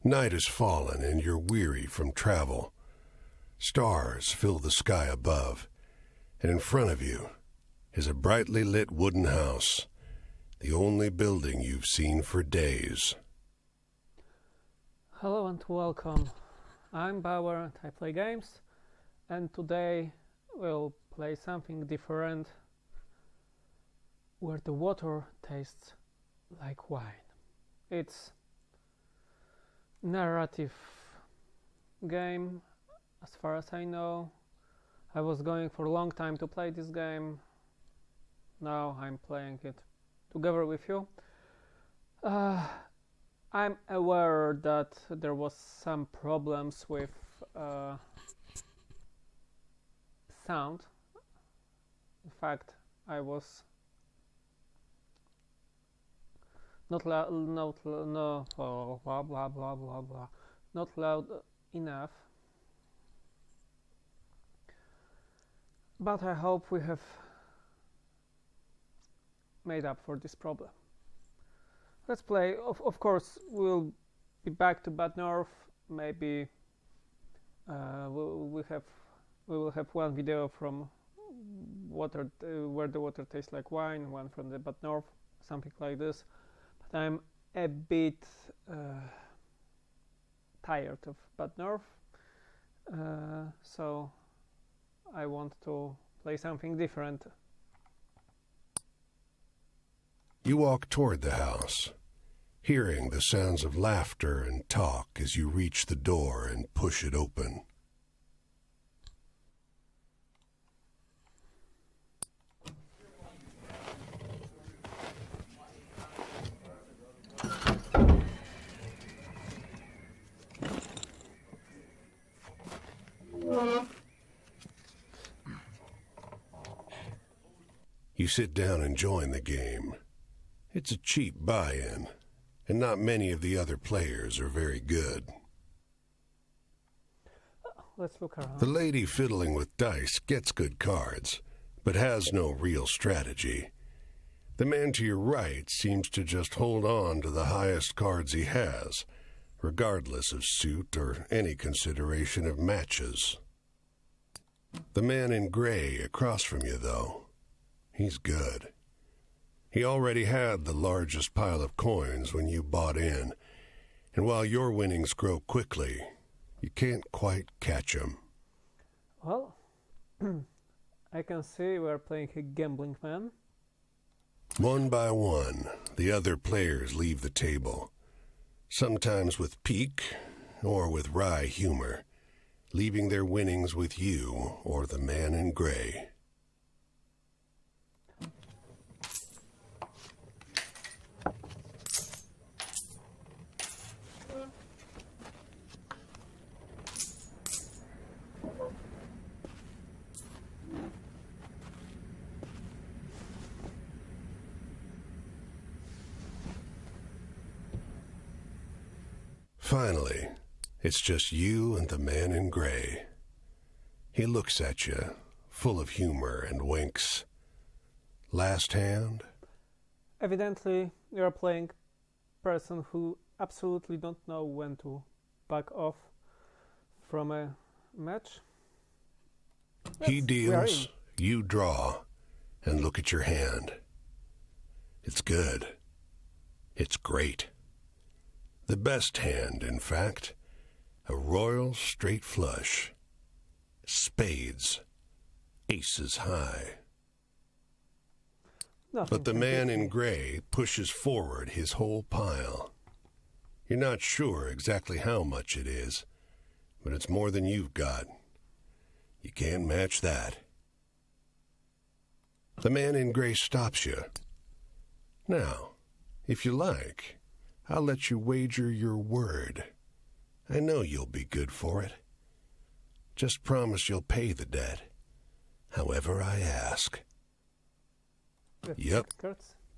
Night has fallen and you're weary from travel. Stars fill the sky above, and in front of you is a brightly lit wooden house, the only building you've seen for days. Hello and welcome. I'm Bauer and I play games, and today we'll play something different where the water tastes like wine. It's narrative game as far as I know. I was going for a long time to play this game. Now I'm playing it together with you. I'm aware that there was some problems with sound. In fact, I was not loud, not loud enough. But I hope we have made up for this problem. Let's play. Of course, we'll be back to Bad North. Maybe we will have one video from water where the water tastes like wine, one from the Bad North, something like this. But I'm a bit tired of Bad North, so I want to play something different. You walk toward the house, hearing the sounds of laughter and talk as you reach the door and push it open. You sit down and join the game. It's a cheap buy-in, and not many of the other players are very good. Let's look around. The lady fiddling with dice gets good cards, but has no real strategy. The man to your right seems to just hold on to the highest cards he has, regardless of suit or any consideration of matches. The man in gray across from you, though, he's good. He already had the largest pile of coins when you bought in, and while your winnings grow quickly, you can't quite catch him. Well, I can see we're playing a gambling man. One by one, the other players leave the table, sometimes with pique or with wry humor, leaving their winnings with you or the man in gray. Finally, it's just you and the man in gray. He looks at you, full of humor, and winks. Last hand? Evidently, you're playing person who absolutely don't know when to back off from a match. He deals, you draw, and look at your hand. It's good. It's great. The best hand, in fact. A royal straight flush. Spades. Aces high. But the man in gray pushes forward his whole pile. You're not sure exactly how much it is, but it's more than you've got. You can't match that. The man in gray stops you. Now, if you like, I'll let you wager your word. I know you'll be good for it. Just promise you'll pay the debt, however I ask. Yep.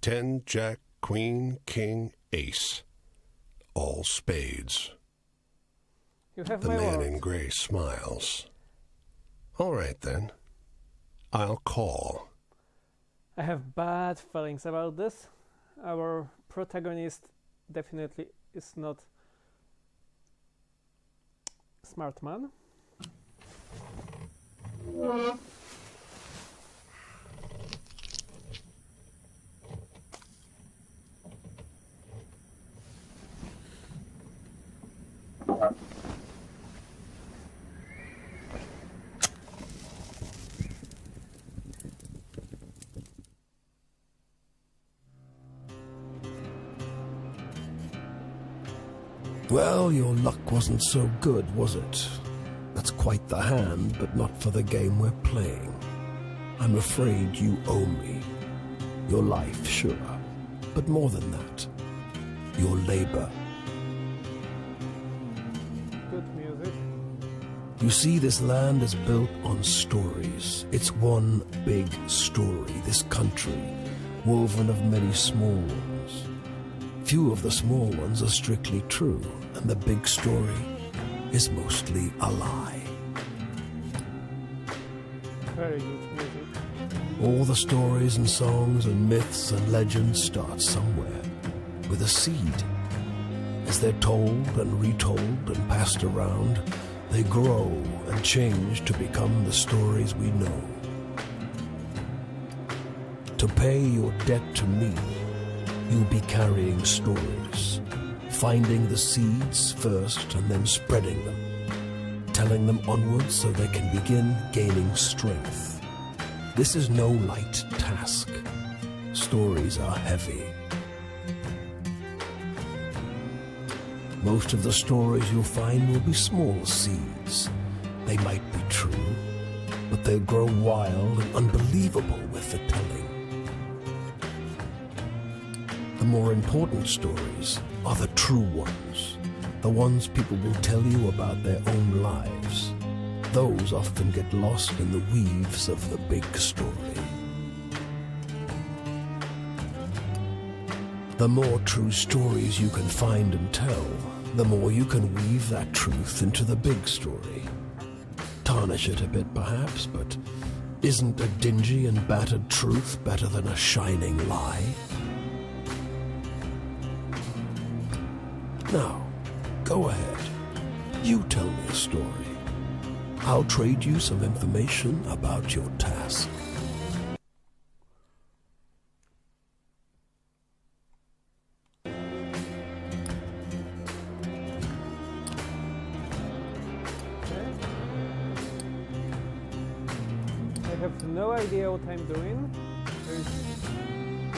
10, Jack, Queen, King, Ace. All spades. You have the my man word. in gray smiles. All right, then. I'll call. I have bad feelings about this. Our protagonist definitely is not smart man. Well, your luck wasn't so good, was it? That's quite the hand, but not for the game we're playing. I'm afraid you owe me. Your life, sure, but more than that, your labor. Good music. You see, this land is built on stories. It's one big story, this country, woven of many small ones. Few of the small ones are strictly true, and the big story is mostly a lie. Very good music. All the stories and songs and myths and legends start somewhere, with a seed. As they're told and retold and passed around, they grow and change to become the stories we know. To pay your debt to me, you'll be carrying stories, finding the seeds first and then spreading them, telling them onwards so they can begin gaining strength. This is no light task. Stories are heavy. Most of the stories you'll find will be small seeds. They might be true, but they'll grow wild and unbelievable with the telling. The more important stories are the true ones, the ones people will tell you about their own lives. Those often get lost in the weaves of the big story. The more true stories you can find and tell, the more you can weave that truth into the big story. Tarnish it a bit perhaps, but isn't a dingy and battered truth better than a shining lie? Now, go ahead. You tell me a story. I'll trade you some information about your task. I have no idea what I'm doing. There is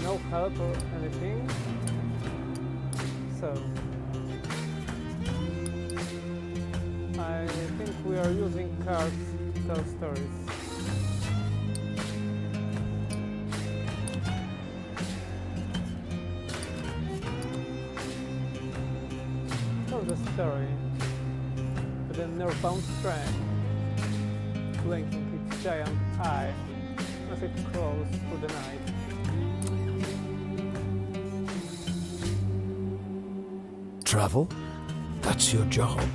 no help or anything. So I think we are using cards to tell stories. Tell the story with a nerve-bound thread, blinking its giant eye as it crawls through the night. Travel? That's your job.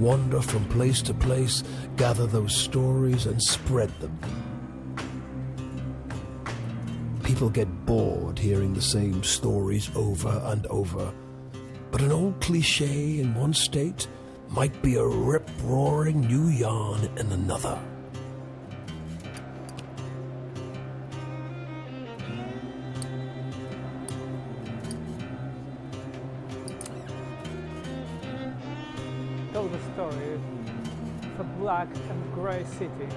Wander from place to place, gather those stories and spread them. People get bored hearing the same stories over and over, but an old cliché in one state might be a rip-roaring new yarn in another. Tell the story of a black and grey city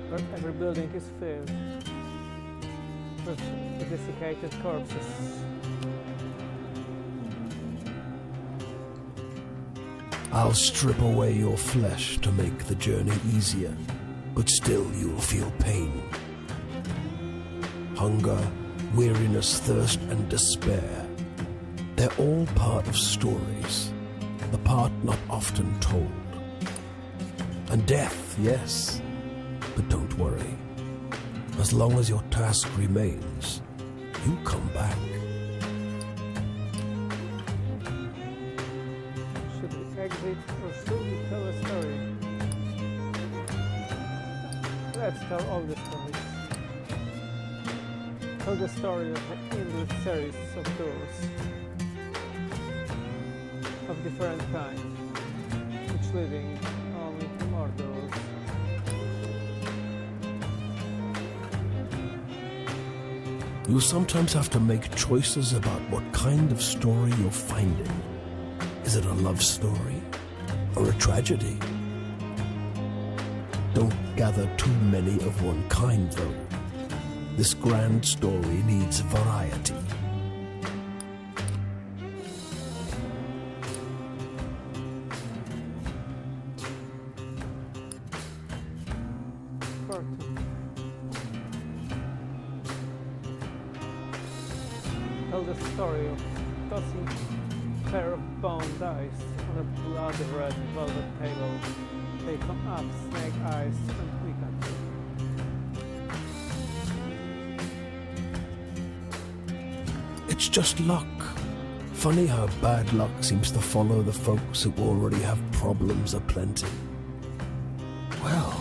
where every building is filled with desiccated corpses. I'll strip away your flesh to make the journey easier, but still you'll feel pain. Hunger, weariness, thirst, and despair. They're all part of stories, the part not often told. And death, yes, but don't worry. As long as your task remains, you come back. Should we exit or should we tell a story? Let's tell all the stories. Tell the story of the endless series of tours of different kinds. branch leading only to murderers. You sometimes have to make choices about what kind of story you're finding. Is it a love story or a tragedy? Don't gather too many of one kind, though. This grand story needs variety. Tell the story of tossing pair of bone dice on a blood red velvet table. They come up, snake eyes, and we cut them. It's just luck. Funny how bad luck seems to follow the folks who already have problems aplenty. Well,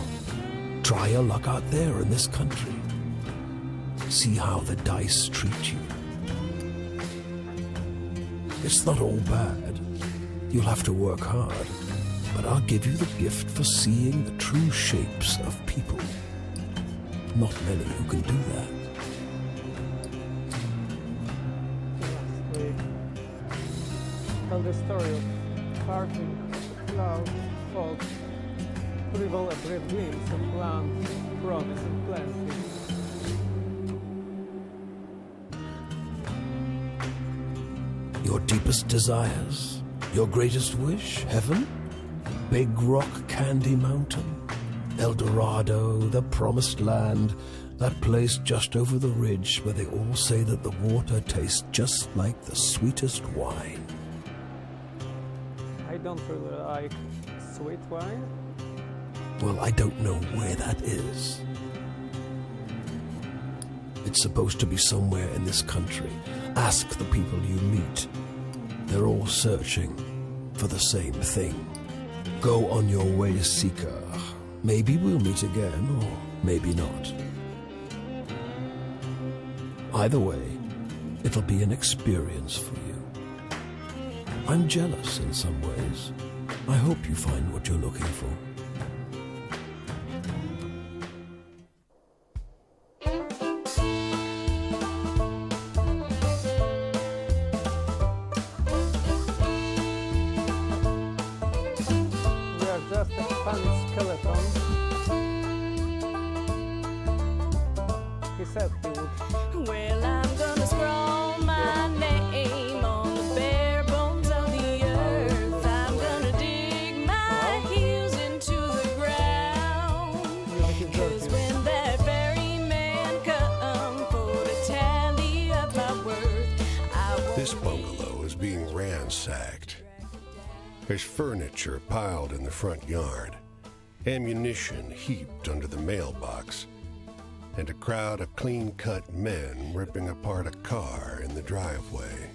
try your luck out there in this country. See how the dice treat you. It's not all bad. You'll have to work hard, but I'll give you the gift for seeing the true shapes of people. Not many who can do that. Lastly, tell the story of parting cloud folk who reveal a brief glimpse of land, promise, and plenty. Your deepest desires, your greatest wish, heaven? Big Rock Candy Mountain, El Dorado, the promised land, that place just over the ridge where they all say that the water tastes just like the sweetest wine. I don't really like sweet wine. Well, I don't know where that is. It's supposed to be somewhere in this country. Ask the people you meet. They're all searching for the same thing. Go on your way, seeker. Maybe we'll meet again, or maybe not. Either way, it'll be an experience for you. I'm jealous in some ways. I hope you find what you're looking for. Just a funny skeleton. He said he would. Well, I'm gonna scrawl my name on the bare bones of the earth. I'm gonna dig my heels into the ground. 'Cause when that ferryman come for to tally up my worth, I won't. This bungalow is being ransacked. There's furniture piled in the front yard, ammunition heaped under the mailbox, and a crowd of clean-cut men ripping apart a car in the driveway.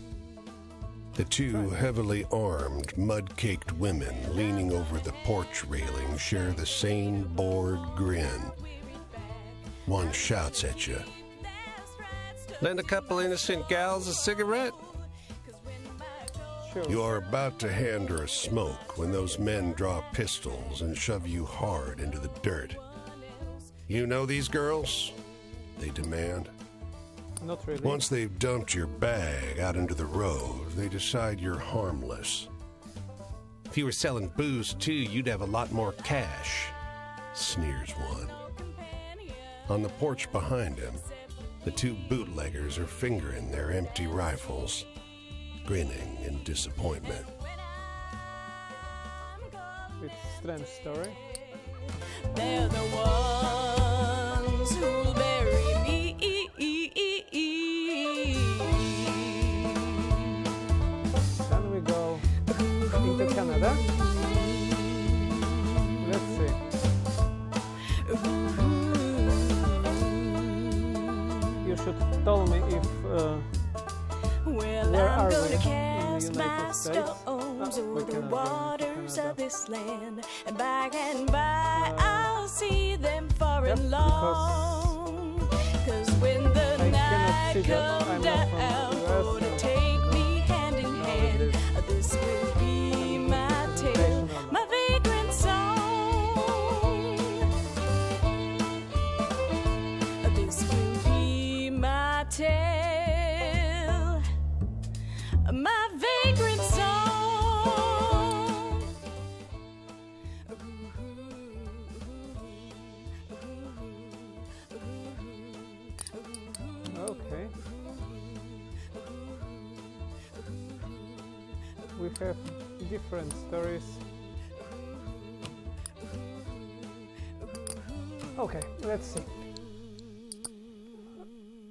The two heavily armed, mud-caked women leaning over the porch railing share the same bored grin. One shouts at you, "Lend a couple innocent gals a cigarette?" Sure. You are about to hand her a smoke when those men draw pistols and shove you hard into the dirt. "You know these girls?" they demand. Not really. Once they've dumped your bag out into the road, they decide you're harmless. "If you were selling booze too, you'd have a lot more cash," sneers one. On the porch behind him, the two bootleggers are fingering their empty rifles, grinning in disappointment. It's a strange story. They're the ones who'll bury me. Then we go into Canada. Let's see. You should tell me if Well, where I'm are we? gonna In cast the my United States? stones We over the cannot go into waters Canada. of this land, and by and by I'll see them far Yep, and long. 'Cause when the I cannot night see that. I'm comes not from down the for US, to so take me hand in no, hand, it is this will be my tale, invitation or not. my vacation. we have different stories. Okay, let's see.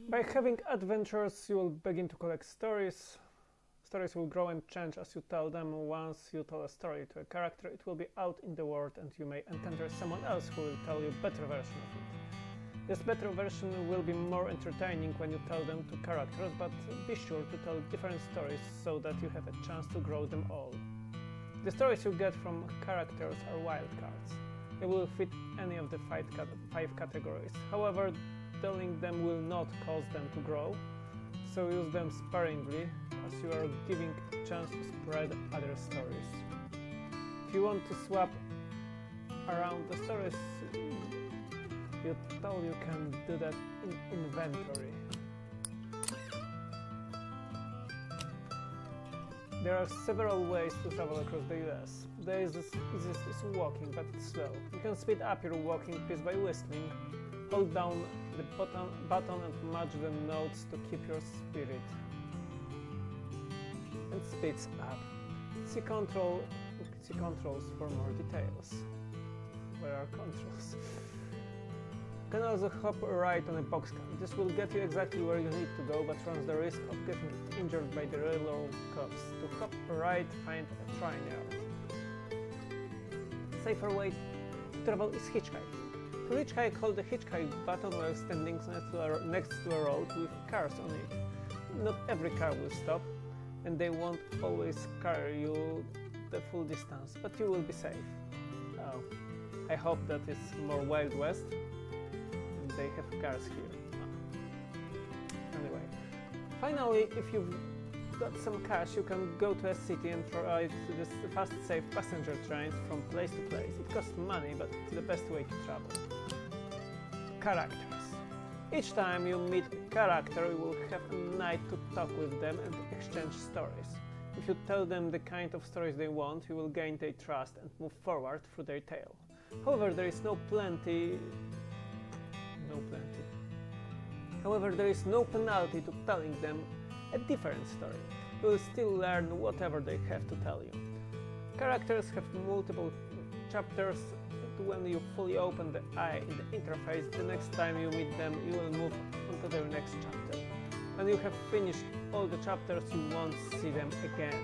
By having adventures, you will begin to collect stories. Stories will grow and change as you tell them. Once you tell a story to a character, it will be out in the world and you may encounter someone else who will tell you a better version of it. This better version will be more entertaining when you tell them to characters, but be sure to tell different stories so that you have a chance to grow them all. The stories you get from characters are wildcards. They will fit any of the five categories. However, telling them will not cause them to grow, so use them sparingly as you are giving a chance to spread other stories. If you want to swap around the stories you tell, you can do that in inventory. There are several ways to travel across the US. The easiest is walking, but it's slow. You can speed up your walking pace by whistling. Hold down the button and match the notes to keep your spirit. And speeds up. See controls for more details. Where are controls? You can also hop a ride on a boxcar. This will get you exactly where you need to go, but runs the risk of getting injured by the railroad cops. To hop a ride, find a trainer. Safer way to travel is hitchhike. To hitchhike, hold the hitchhike button while standing next to a road with cars on it. Not every car will stop, and they won't always carry you the full distance, but you will be safe. Oh, I hope that is more Wild West. They have cars here. Anyway, finally, if you've got some cash, you can go to a city and ride this fast, safe passenger trains from place to place. It costs money, but it's the best way to travel. Characters. Each time you meet a character, you will have a night to talk with them and exchange stories. If you tell them the kind of stories they want, you will gain their trust and move forward through their tale. However, there is no penalty to telling them a different story. You will still learn whatever they have to tell you. Characters have multiple chapters, and when you fully open the eye in the interface, the next time you meet them, you will move on to their next chapter. When you have finished all the chapters, you won't see them again.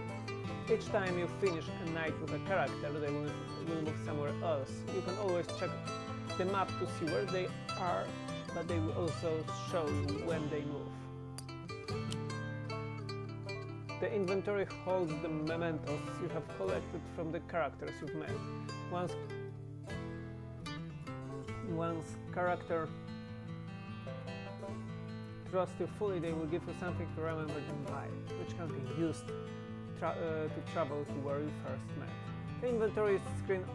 Each time you finish a night with a character, they will move somewhere else. You can always check the map to see where they are, but they will also show you when they move. The inventory holds the mementos you have collected from the characters you've met. Once character trusts you fully, they will give you something to remember them by, which can be used to travel to where you first met. The inventory screen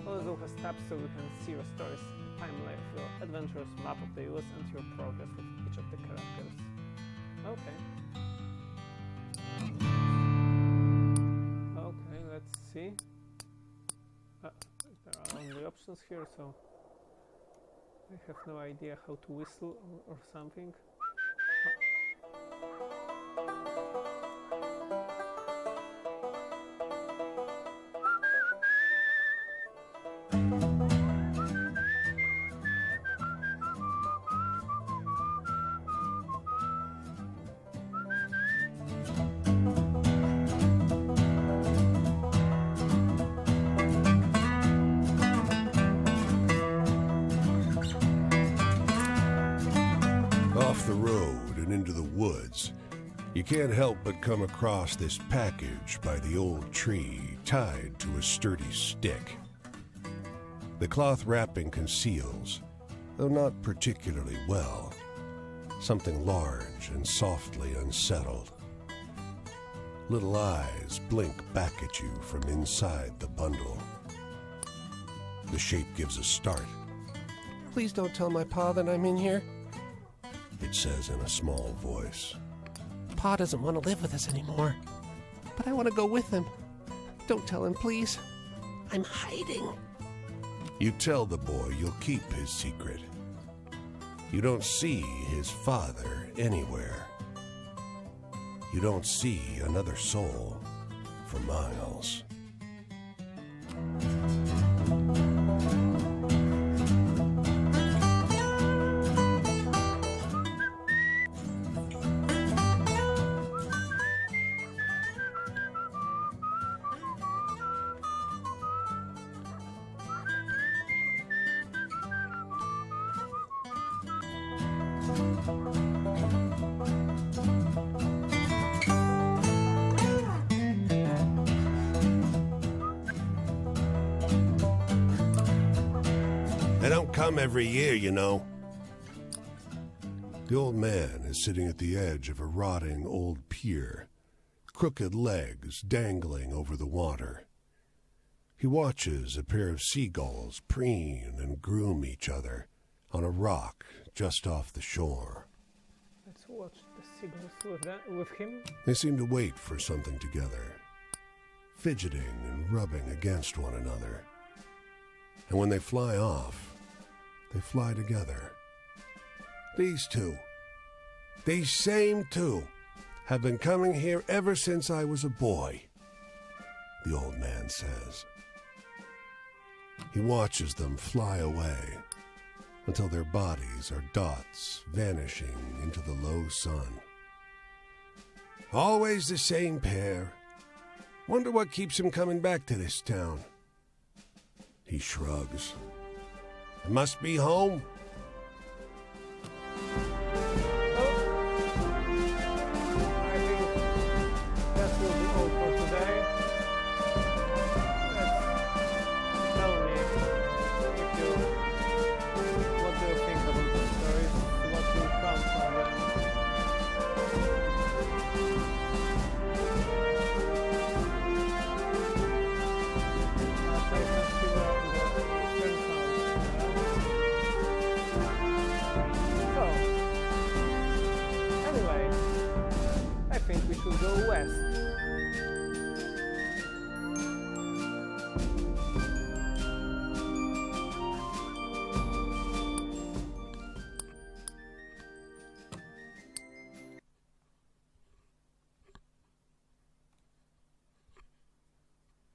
also has tabs so you can see your stories, timeline of your adventures, map of the US, and your progress with each of the characters. Okay. Okay, let's see. There are only options here, so I have no idea how to whistle or something. Off the road and into the woods, you can't help but come across this package by the old tree tied to a sturdy stick. The cloth wrapping conceals, though not particularly well, something large and softly unsettled. Little eyes blink back at you from inside the bundle. The shape gives a start. Please don't tell my pa that I'm in here. It says in a small voice. Pa doesn't want to live with us anymore, but I want to go with him. Don't tell him, please. I'm hiding. You tell the boy you'll keep his secret. You don't see his father anywhere. You don't see another soul for miles. They don't come every year, you know. The old man is sitting at the edge of a rotting old pier, crooked legs dangling over the water. He watches a pair of seagulls preen and groom each other on a rock just off the shore. Let's watch the seagulls with him. They seem to wait for something together, fidgeting and rubbing against one another. And when they fly off, they fly together. These two, these same two, have been coming here ever since I was a boy, the old man says. He watches them fly away until their bodies are dots vanishing into the low sun. Always the same pair. Wonder what keeps him coming back to this town. He shrugs. It must be home.